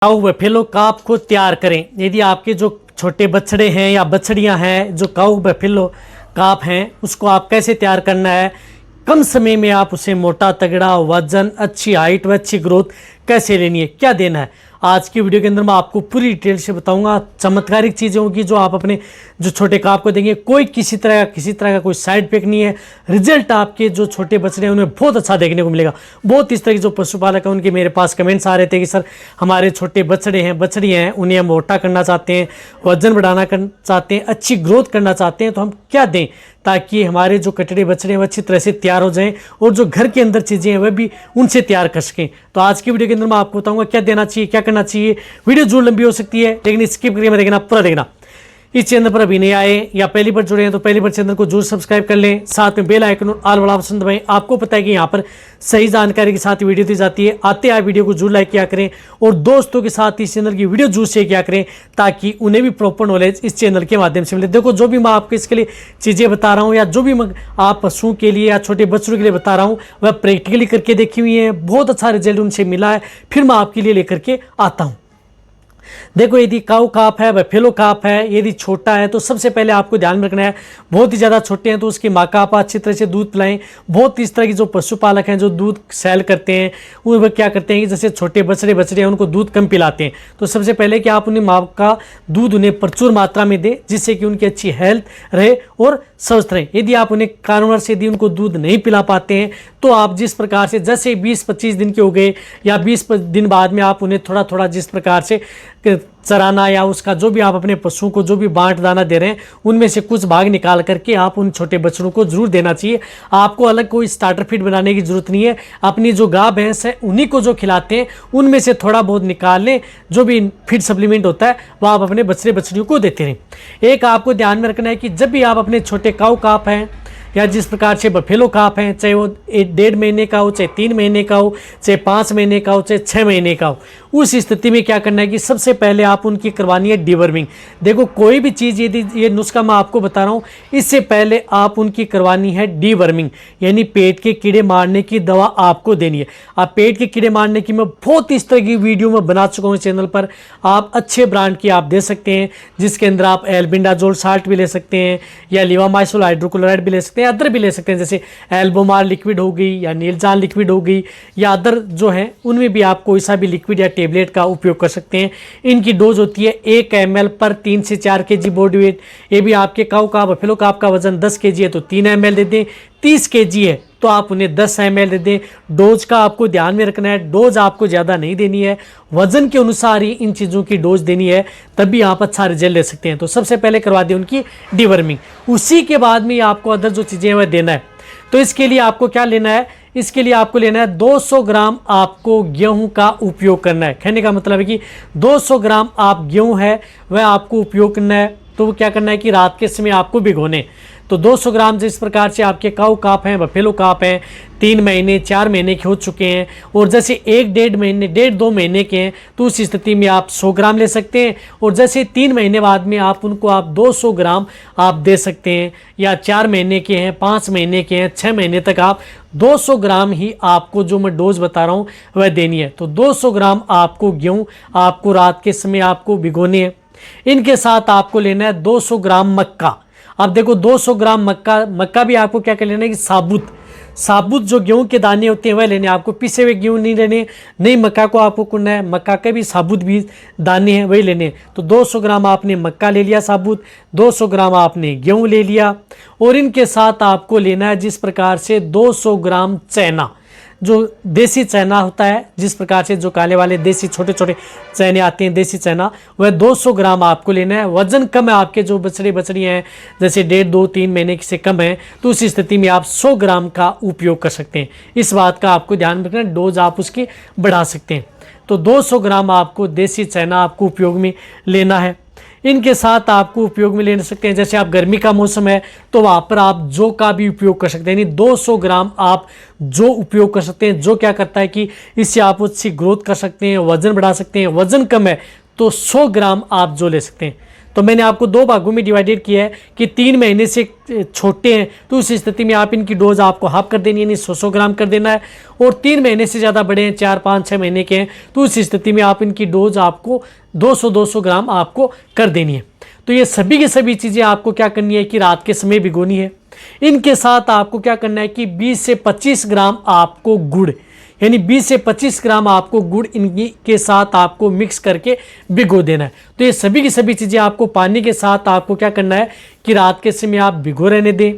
काऊ buffalo काफ को तैयार करें। यदि आपके जो छोटे बछड़े हैं या बछड़ियां हैं, जो काऊ बफेलो काफ हैं, उसको आप कैसे तैयार करना है, कम समय में आप उसे मोटा तगड़ा वजन, अच्छी हाइट व अच्छी ग्रोथ कैसे लेनी है, क्या देना है, आज की वीडियो के अंदर मैं आपको पूरी डिटेल से बताऊंगा। चमत्कारिक चीज़ें होगी जो आप अपने जो छोटे काफ को देंगे, कोई किसी तरह का कोई साइड इफेक्ट नहीं है। रिजल्ट आपके जो छोटे बछड़े हैं उनमें बहुत अच्छा देखने को मिलेगा। बहुत इस तरह के जो पशुपालक हैं उनके मेरे पास कमेंट्स आ रहे थे कि सर हमारे छोटे बछड़े हैं, बछड़ियाँ हैं, उन्हें हम मोटा करना चाहते हैं, वजन बढ़ाना चाहते हैं, अच्छी ग्रोथ करना चाहते हैं, तो हम क्या दें ताकि हमारे जो कटड़े बछड़े हैं वो अच्छी तरह से तैयार हो जाएं और जो घर के अंदर चीज़ें हैं वह भी उनसे तैयार कर सकें। तो आज की वीडियो के अंदर मैं आपको बताऊंगा क्या देना चाहिए, क्या करना चाहिए। वीडियो जरूर लंबी हो सकती है लेकिन स्किप करके मैं देखना, पूरा देखना। इस चैनल पर अभी नहीं आए या पहली बार जुड़े हैं तो पहली बार चैनल को जरूर सब्सक्राइब कर लें, साथ में बेल आइकन और ऑल वाला ऑप्शन दबाएं। आपको पता है कि यहाँ पर सही जानकारी के साथ वीडियो दी जाती है। आते आप वीडियो को जरूर लाइक किया करें और दोस्तों के साथ इस चैनल की वीडियो जरूर शेयर किया करें ताकि उन्हें भी प्रॉपर नॉलेज इस चैनल के माध्यम से मिले। देखो जो भी मैं आपको इसके लिए चीज़ें बता रहा हूँ या जो भी मैं आप पशुओं के लिए या छोटे बच्चों के लिए बता रहा हूँ वह प्रैक्टिकली करके देखी हुई है, बहुत अच्छा रिजल्ट उनसे मिला है, फिर मैं आपके लिए लेकर के आता हूँ। देखो यदि काऊ काफ है, बफेलो काफ है, यदि छोटा है तो सबसे पहले आपको ध्यान में रखना है, बहुत ही ज़्यादा छोटे हैं तो उसकी माँ का आप अच्छी तरह से दूध पिलाएं। बहुत इस तरह की जो पशुपालक हैं जो दूध सेल करते हैं वो क्या करते हैं कि जैसे छोटे बछड़े हैं उनको दूध कम पिलाते हैं, तो सबसे पहले कि आप उन्हें माँ का दूध उन्हें प्रचुर मात्रा में दें जिससे कि उनकी अच्छी हेल्थ रहे और स्वस्थ रहे। यदि आप उन्हें कारणवश यदि उनको दूध नहीं पिला पाते हैं तो आप जिस प्रकार से जैसे 20-25 दिन के हो गए या 20 दिन बाद में आप उन्हें थोड़ा थोड़ा जिस प्रकार से चराना या उसका जो भी आप अपने पशुओं को जो भी बांट दाना दे रहे हैं उनमें से कुछ भाग निकाल करके आप उन छोटे बछड़ों को जरूर देना चाहिए। आपको अलग कोई स्टार्टर फीड बनाने की जरूरत नहीं है, अपनी जो गाय भैंस है उन्हीं को जो खिलाते हैं उनमें से थोड़ा बहुत निकाल लें, जो भी फीड सप्लीमेंट होता है वो आप अपने बछड़े बछड़ियों को देते रहें। एक आपको ध्यान में रखना है कि जब भी आप अपने छोटे काऊ काफ हैं या जिस प्रकार से बफेलो काफ हैं, चाहे वो 1.5 महीने का हो, चाहे 3 महीने का हो, चाहे 5 महीने का हो, चाहे 6 महीने का हो, उस स्थिति में क्या करना है कि सबसे पहले आप उनकी करवानी है डीवर्मिंग। देखो कोई भी चीज़ यदि ये नुस्खा मैं आपको बता रहा हूँ इससे पहले आप उनकी करवानी है डीवर्मिंग, यानी पेट के कीड़े मारने की दवा आपको देनी है। आप पेट के कीड़े मारने की मैं बहुत इस तरह की वीडियो में बना चुका हूँ चैनल पर, आप अच्छे ब्रांड की आप दे सकते हैं जिसके अंदर आप एल्बेंडाजोल साल्ट भी ले सकते हैं या लिवामाइसोल हाइड्रोक्लोराइड भी ले सकते हैं, अदर भी ले सकते हैं जैसे एल्बोमार लिक्विड हो गई या नीलजान लिक्विड हो गई या अदर जो है उनमें भी आप कोई सा भी लिक्विड या टेबलेट का उपयोग कर सकते हैं। इनकी डोज होती है 1 ml पर 3 से 4 kg बॉडी वेट। ये भी आपके काऊ का बफेलो का आपका वजन 10 kg है तो 3 ml दे दें, 30 kg है तो आप उन्हें 10 ml दे दें। डोज का आपको ध्यान में रखना है, डोज आपको ज़्यादा नहीं देनी है, वजन के अनुसार ही इन चीज़ों की डोज देनी है, तभी आप अच्छा रिजल्ट ले सकते हैं। तो सबसे पहले करवा दें उनकी डीवर्मिंग, उसी के बाद में आपको अदर जो चीज़ें हैं वह देना है। तो इसके लिए आपको क्या लेना है, इसके लिए आपको लेना है 200 ग्राम आपको गेहूं का उपयोग करना है। कहने का मतलब है कि 200 ग्राम आप गेहूं है वह आपको उपयोग करना है। तो वो क्या करना है कि रात के समय आपको भिगोने, तो 200 ग्राम जिस प्रकार से आपके काऊ काफ हैं, बफेलो काफ हैं, 3 महीने 4 महीने के हो चुके हैं और जैसे 1-1.5 महीने 1.5-2 महीने के हैं तो उस स्थिति में आप 100 ग्राम ले सकते हैं और जैसे 3 महीने बाद में आप उनको आप 200 ग्राम आप दे सकते हैं, या 4 महीने के हैं, 5 महीने के हैं, 6 महीने तक आप 200 ग्राम ही आपको जो मैं डोज बता रहा हूँ वह देनी है। तो 200 ग्राम आपको गेहूँ आपको रात के समय आपको भिगोने हैं। इनके साथ आपको लेना है 200 ग्राम मक्का। अब देखो 200 ग्राम मक्का भी आपको क्या कर लेना है कि साबुत जो गेहूं के दाने होते हैं वह लेने, आपको पिसे हुए गेहूं नहीं लेने, नहीं मक्का को आपको कुटना है, मक्का के भी साबुत भी दाने हैं वही लेने। तो 200 ग्राम आपने मक्का ले लिया साबुत, 200 ग्राम आपने गेहूं ले लिया और इनके साथ आपको लेना है जिस प्रकार से 200 ग्राम चना, जो देसी चना होता है, जिस प्रकार से जो काले वाले देसी छोटे छोटे चने आते हैं देसी चना, वह 200 ग्राम आपको लेना है। वजन कम है आपके जो बछड़ी हैं जैसे 1.5-2-3 महीने से कम है तो उस स्थिति में आप 100 ग्राम का उपयोग कर सकते हैं। इस बात का आपको ध्यान रखना, डोज आप उसकी बढ़ा सकते हैं। तो 200 ग्राम आपको देसी चना आपको उपयोग में लेना है। इनके साथ आपको उपयोग में ले सकते हैं, जैसे आप गर्मी का मौसम है तो वहाँ पर आप जौ का भी उपयोग कर सकते हैं, यानी 200 ग्राम आप जौ उपयोग कर सकते हैं। जौ क्या करता है कि इससे आप अच्छी ग्रोथ कर सकते हैं, वजन बढ़ा सकते हैं। वजन कम है तो 100 ग्राम आप जौ ले सकते हैं। तो मैंने आपको 2 भागों में डिवाइडेड किया है कि 3 महीने से छोटे हैं तो उस स्थिति में आप इनकी डोज आपको हाफ कर देनी है, यानी 100 ग्राम कर देना है। और 3 महीने से ज़्यादा बड़े हैं, 4, 5, 6 महीने के हैं, तो उस स्थिति में आप इनकी डोज आपको 200 ग्राम आपको कर देनी है। तो ये सभी की सभी चीज़ें आपको क्या करनी है कि रात के समय भिगोनी है। इनके साथ आपको क्या करना है कि 20 से 25 ग्राम आपको गुड़, यानी 20 से 25 ग्राम आपको गुड़ इनकी के साथ आपको मिक्स करके भिगो देना है। तो ये सभी की सभी चीज़ें आपको पानी के साथ आपको क्या करना है कि रात के समय आप भिगो रहने दें।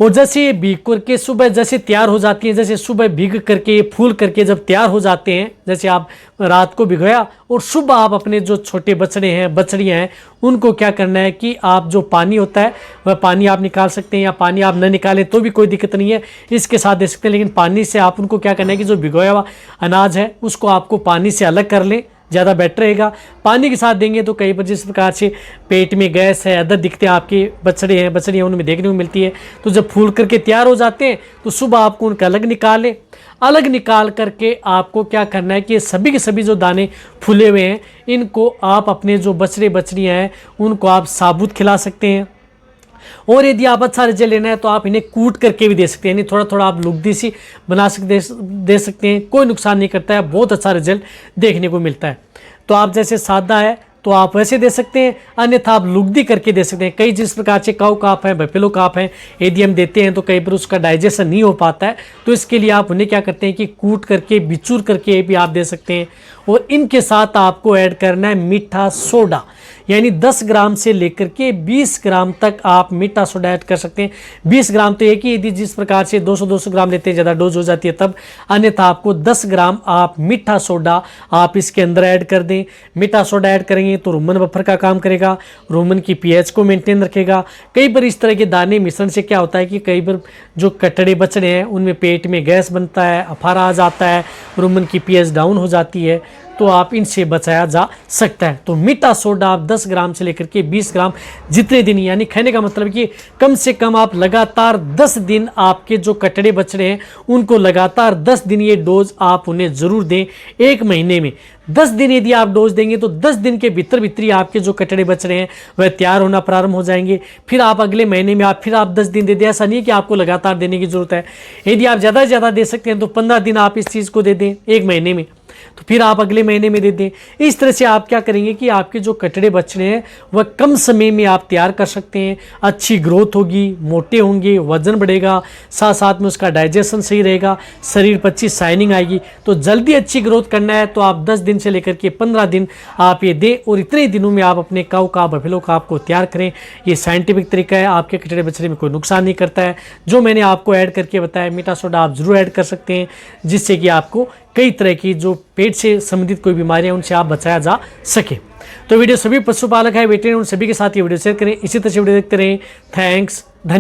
और जैसे ये भीग करके सुबह जैसे तैयार हो जाती हैं, जैसे सुबह भीग करके ये फूल करके जब तैयार हो जाते हैं, जैसे आप रात को भिगोया और सुबह आप अपने जो छोटे बछड़े हैं बछड़ियाँ हैं उनको क्या करना है कि आप जो पानी होता है वह पानी आप निकाल सकते हैं, या पानी आप न निकालें तो भी कोई दिक्कत नहीं है, इसके साथ दे सकते हैं। लेकिन पानी से आप उनको क्या करना है कि जो भिगोया हुआ अनाज है उसको आपको पानी से अलग कर लें, ज़्यादा बेटर रहेगा। पानी के साथ देंगे तो कई बार जिस प्रकार से पेट में गैस है, अदर दिखते हैं आपके बछड़े हैं बछड़ियाँ उनमें देखने को मिलती है। तो जब फूल करके तैयार हो जाते हैं तो सुबह आपको उनका अलग निकालें। अलग निकाल करके आपको क्या करना है कि सभी के सभी जो दाने फूले हुए हैं इनको आप अपने जो बछड़े बछड़ियाँ हैं उनको आप साबुत खिला सकते हैं। और यदि आप अच्छा रिजल्ट लेना है तो आप इन्हें कूट करके भी दे सकते हैं, यानी थोड़ा थोड़ा आप लुगदी सी बना दे सकते हैं, कोई नुकसान नहीं करता है, बहुत अच्छा रिजल्ट देखने को मिलता है। तो आप जैसे सादा है तो आप वैसे दे सकते हैं, अन्यथा आप लुगदी करके दे सकते हैं। कई जिस प्रकार से काऊ काप है, बफेलो काप है, यदि हम देते हैं तो कई बार उसका डाइजेशन नहीं हो पाता है, तो इसके लिए आप उन्हें क्या करते हैं कि कूट करके बिचूर करके भी आप दे सकते हैं। और इनके साथ आपको ऐड करना है मीठा सोडा, यानी 10 ग्राम से लेकर के 20 ग्राम तक आप मीठा सोडा ऐड कर सकते हैं। 20 ग्राम तो एक ही, यदि जिस प्रकार से 200 ग्राम लेते हैं ज़्यादा डोज हो जाती है तब, अन्यथा आपको 10 ग्राम आप मीठा सोडा आप इसके अंदर ऐड कर दें। मीठा सोडा ऐड करेंगे तो रुमन बफर का काम करेगा, रुमन की पीएच को मेंटेन रखेगा। कई बार इस तरह के दाने मिश्रण से क्या होता है कि कई बार जो कटड़े बछड़े हैं उनमें पेट में गैस बनता है, अफारा आ जाता है, रुमन की पीएच डाउन हो जाती है, तो आप इनसे बचाया जा सकता है। तो मीठा सोडा आप 10 ग्राम से लेकर के 20 ग्राम जितने दिन, यानी कहने का मतलब कि कम से कम आप लगातार 10 दिन आपके जो कटड़े बछड़े हैं उनको लगातार 10 दिन ये डोज आप उन्हें ज़रूर दें। एक महीने में 10 दिन यदि आप डोज देंगे तो 10 दिन के भीतर भीतर ही आपके जो कटड़े बछड़े हैं वह तैयार होना प्रारंभ हो जाएंगे। फिर आप अगले महीने में फिर आप 10 दिन दे दें, ऐसा नहीं है कि आपको लगातार देने की जरूरत है। यदि आप ज़्यादा से ज़्यादा दे सकते हैं तो 15 दिन आप इस चीज़ को दे दें एक महीने में, तो फिर आप अगले महीने में दे दें। इस तरह से आप क्या करेंगे कि आपके जो कटड़े बछड़े हैं वह कम समय में आप तैयार कर सकते हैं, अच्छी ग्रोथ होगी, मोटे होंगे, वजन बढ़ेगा, साथ साथ में उसका डाइजेशन सही रहेगा, शरीर पर अच्छी शाइनिंग आएगी। तो जल्दी अच्छी ग्रोथ करना है तो आप 10 दिन से लेकर के 15 दिन आप ये दें और इतने दिनों में आप अपने काऊ का बफेलो का आपको तैयार करें। ये साइंटिफिक तरीका है, आपके कटड़े बछड़े में कोई नुकसान नहीं करता है। जो मैंने आपको ऐड करके बताया, मीठा सोडा आप जरूर ऐड कर सकते हैं, जिससे कि आपको कई तरह की जो पेट से संबंधित कोई बीमारियां उनसे आप बचाया जा सके। तो वीडियो सभी पशुपालक है, वेटरनरी उन सभी के साथ ये वीडियो शेयर करें। इसी तरह से वीडियो देखते रहें। थैंक्स, धन्यवाद।